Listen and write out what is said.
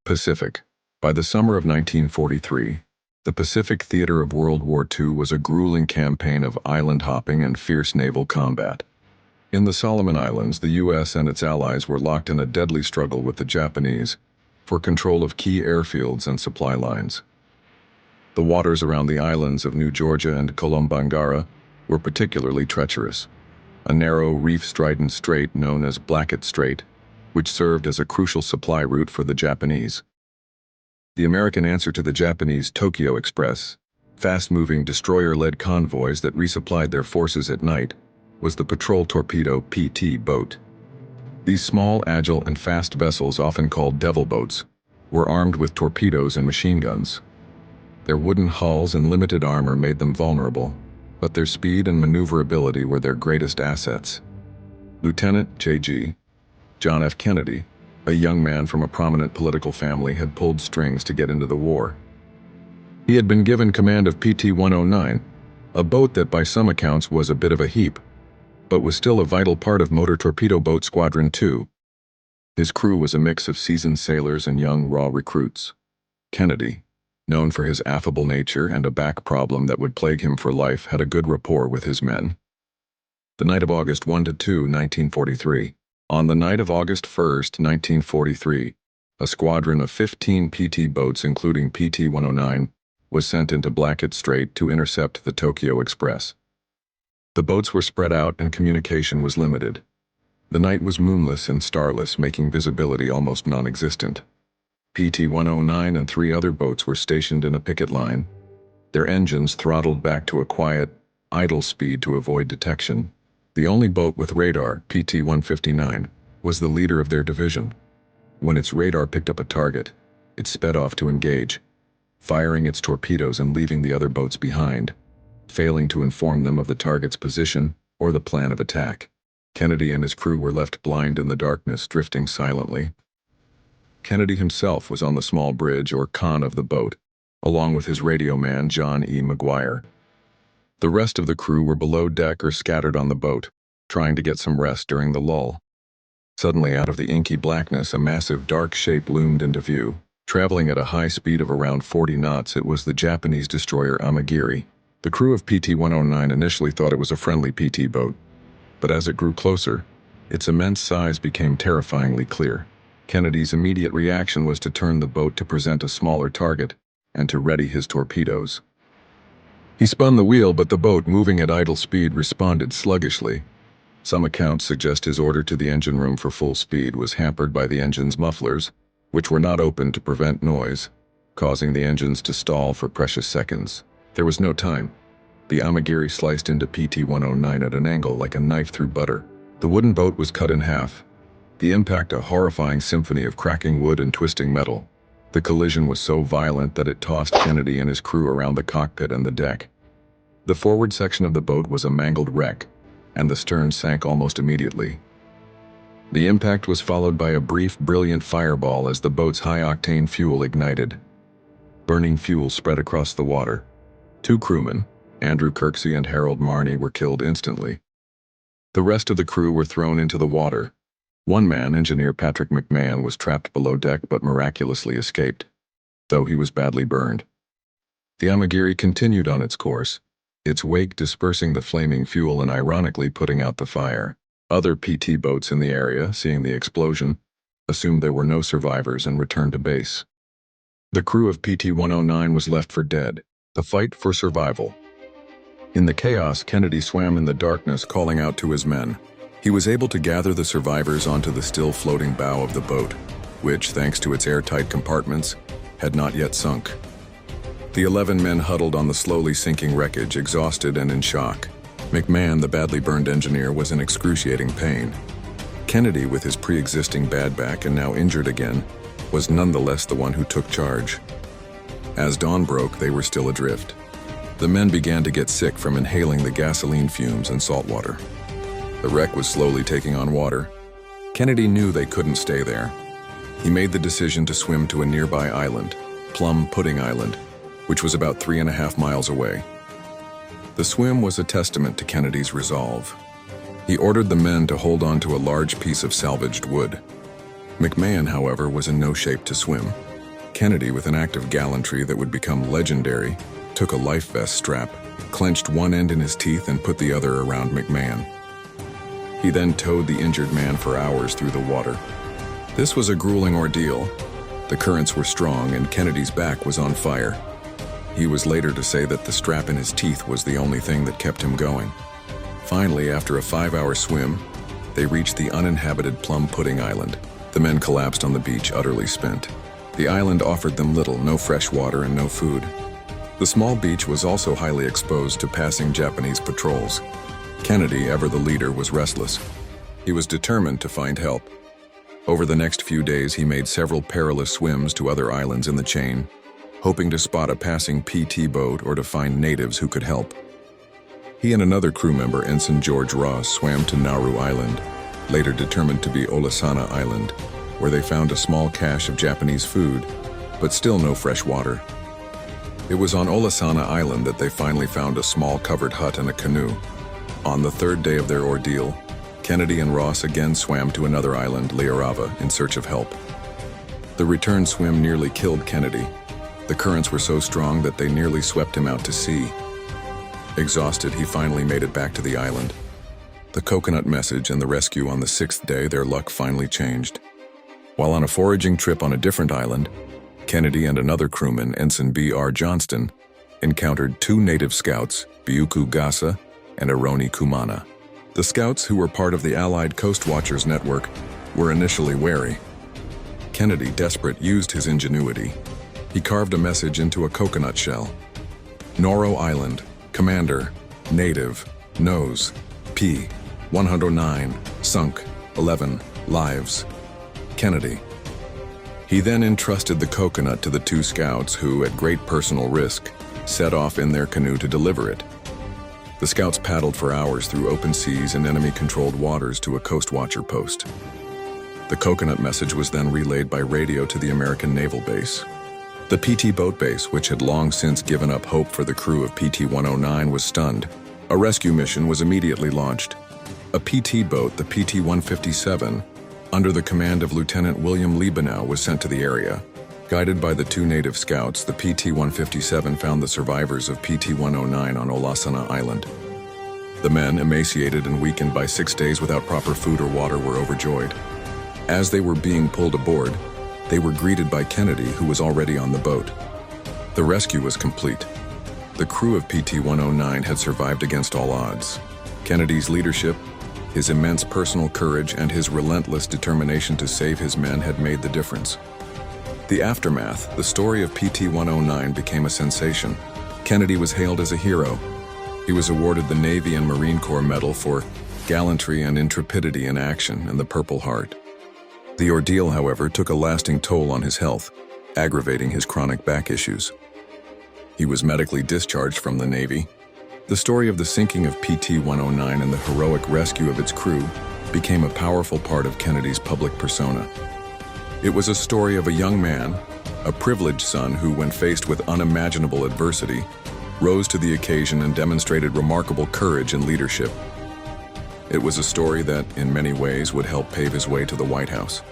Pacific. By the summer of 1943, the Pacific theater of World War II was a grueling campaign of island hopping and fierce naval combat. In the Solomon Islands, the U.S. and its allies were locked in a deadly struggle with the Japanese for control of key airfields and supply lines. The waters around the islands of New Georgia and Kolombangara were particularly treacherous. A narrow, reef-stridden strait known as Blackett Strait, which served as a crucial supply route for the Japanese. The American answer to the Japanese Tokyo Express, fast-moving destroyer-led convoys that resupplied their forces at night, was the patrol torpedo PT boat. These small, agile, and fast vessels, often called devil boats, were armed with torpedoes and machine guns. Their wooden hulls and limited armor made them vulnerable, but their speed and maneuverability were their greatest assets. Lieutenant J.G. John F. Kennedy, a young man from a prominent political family, had pulled strings to get into the war. He had been given command of PT-109, a boat that by some accounts was a bit of a heap, but was still a vital part of Motor Torpedo Boat Squadron 2. His crew was a mix of seasoned sailors and young raw recruits. Kennedy, known for his affable nature and a back problem that would plague him for life, had a good rapport with his men. The night of August 1 to 2, 1943. On the night of August 1, 1943, a squadron of 15 PT boats, including PT-109, was sent into Blackett Strait to intercept the Tokyo Express. The boats were spread out and communication was limited. The night was moonless and starless, making visibility almost non-existent. PT-109 and 3 other boats were stationed in a picket line, their engines throttled back to a quiet, idle speed to avoid detection. The only boat with radar, PT-159, was the leader of their division. When its radar picked up a target, it sped off to engage, firing its torpedoes and leaving the other boats behind, failing to inform them of the target's position or the plan of attack. Kennedy and his crew were left blind in the darkness, drifting silently. Kennedy himself was on the small bridge or con of the boat, along with his radio man, John E. McGuire. The rest of the crew were below deck or scattered on the boat, trying to get some rest during the lull. Suddenly, out of the inky blackness, a massive dark shape loomed into view. Traveling at a high speed of around 40 knots, it was the Japanese destroyer Amagiri. The crew of PT-109 initially thought it was a friendly PT boat, but as it grew closer, its immense size became terrifyingly clear. Kennedy's immediate reaction was to turn the boat to present a smaller target and to ready his torpedoes. He spun the wheel, but the boat, moving at idle speed, responded sluggishly. Some accounts suggest his order to the engine room for full speed was hampered by the engine's mufflers, which were not open to prevent noise, causing the engines to stall for precious seconds. There was no time. The Amagiri sliced into PT-109 at an angle like a knife through butter. The wooden boat was cut in half, the impact a horrifying symphony of cracking wood and twisting metal. The collision was so violent that it tossed Kennedy and his crew around the cockpit and the deck. The forward section of the boat was a mangled wreck, and the stern sank almost immediately. The impact was followed by a brief, brilliant fireball as the boat's high-octane fuel ignited. Burning fuel spread across the water. 2 crewmen, Andrew Kirksey and Harold Marney, were killed instantly. The rest of the crew were thrown into the water. One man, engineer Patrick McMahon, was trapped below deck but miraculously escaped, though he was badly burned. The Amagiri continued on its course, its wake dispersing the flaming fuel and ironically putting out the fire. Other PT boats in the area, seeing the explosion, assumed there were no survivors and returned to base. The crew of PT-109 was left for dead. The fight for survival. In the chaos, Kennedy swam in the darkness, calling out to his men. He was able to gather the survivors onto the still floating bow of the boat, which, thanks to its airtight compartments, had not yet sunk. The 11 men huddled on the slowly sinking wreckage, exhausted and in shock. McMahon, the badly burned engineer, was in excruciating pain. Kennedy, with his pre-existing bad back and now injured again, was nonetheless the one who took charge. As dawn broke, they were still adrift. The men began to get sick from inhaling the gasoline fumes and salt water. The wreck was slowly taking on water. Kennedy knew they couldn't stay there. He made the decision to swim to a nearby island, Plum Pudding Island, which was about 3.5 miles away. The swim was a testament to Kennedy's resolve. He ordered the men to hold on to a large piece of salvaged wood. McMahon, however, was in no shape to swim. Kennedy, with an act of gallantry that would become legendary, took a life vest strap, clenched one end in his teeth and put the other around McMahon. He then towed the injured man for hours through the water. This was a grueling ordeal. The currents were strong and Kennedy's back was on fire. He was later to say that the strap in his teeth was the only thing that kept him going. Finally, after a 5-hour swim, they reached the uninhabited Plum Pudding Island. The men collapsed on the beach, utterly spent. The island offered them little, no fresh water and no food. The small beach was also highly exposed to passing Japanese patrols. Kennedy, ever the leader, was restless. He was determined to find help. Over the next few days, he made several perilous swims to other islands in the chain, hoping to spot a passing PT boat or to find natives who could help. He and another crew member, Ensign George Ross, swam to Nauru Island, later determined to be Olasana Island, where they found a small cache of Japanese food, but still no fresh water. It was on Olasana Island that they finally found a small covered hut and a canoe. On the third day of their ordeal, Kennedy and Ross again swam to another island, Liarava, in search of help. The return swim nearly killed Kennedy. The currents were so strong that they nearly swept him out to sea. Exhausted, he finally made it back to the island. The coconut message and the rescue on the 6th day, their luck finally changed. While on a foraging trip on a different island, Kennedy and another crewman, Ensign B.R. Johnston, encountered 2 native scouts, Biuku Gasa and Aroni Kumana. The scouts, who were part of the Allied Coast Watchers network, were initially wary. Kennedy, desperate, used his ingenuity. He carved a message into a coconut shell. Noro Island, Commander, Native, Nose, P-109, sunk, 11 lives. Kennedy. He then entrusted the coconut to the 2 scouts who, at great personal risk, set off in their canoe to deliver it. The scouts paddled for hours through open seas and enemy-controlled waters to a Coast Watcher post. The coconut message was then relayed by radio to the American naval base. The PT boat base, which had long since given up hope for the crew of PT-109, was stunned. A rescue mission was immediately launched. A PT boat, the PT-157, under the command of Lieutenant William Liebenow, was sent to the area. Guided by the 2 native scouts, the PT-157 found the survivors of PT-109 on Olasana Island. The men, emaciated and weakened by 6 days without proper food or water, were overjoyed. As they were being pulled aboard, they were greeted by Kennedy, who was already on the boat. The rescue was complete. The crew of PT-109 had survived against all odds. Kennedy's leadership, his immense personal courage, and his relentless determination to save his men had made the difference. The aftermath, the story of PT-109, became a sensation. Kennedy was hailed as a hero. He was awarded the Navy and Marine Corps Medal for gallantry and intrepidity in action and the Purple Heart. The ordeal, however, took a lasting toll on his health, aggravating his chronic back issues. He was medically discharged from the Navy. The story of the sinking of PT-109 and the heroic rescue of its crew became a powerful part of Kennedy's public persona. It was a story of a young man, a privileged son who, when faced with unimaginable adversity, rose to the occasion and demonstrated remarkable courage and leadership. It was a story that, in many ways, would help pave his way to the White House.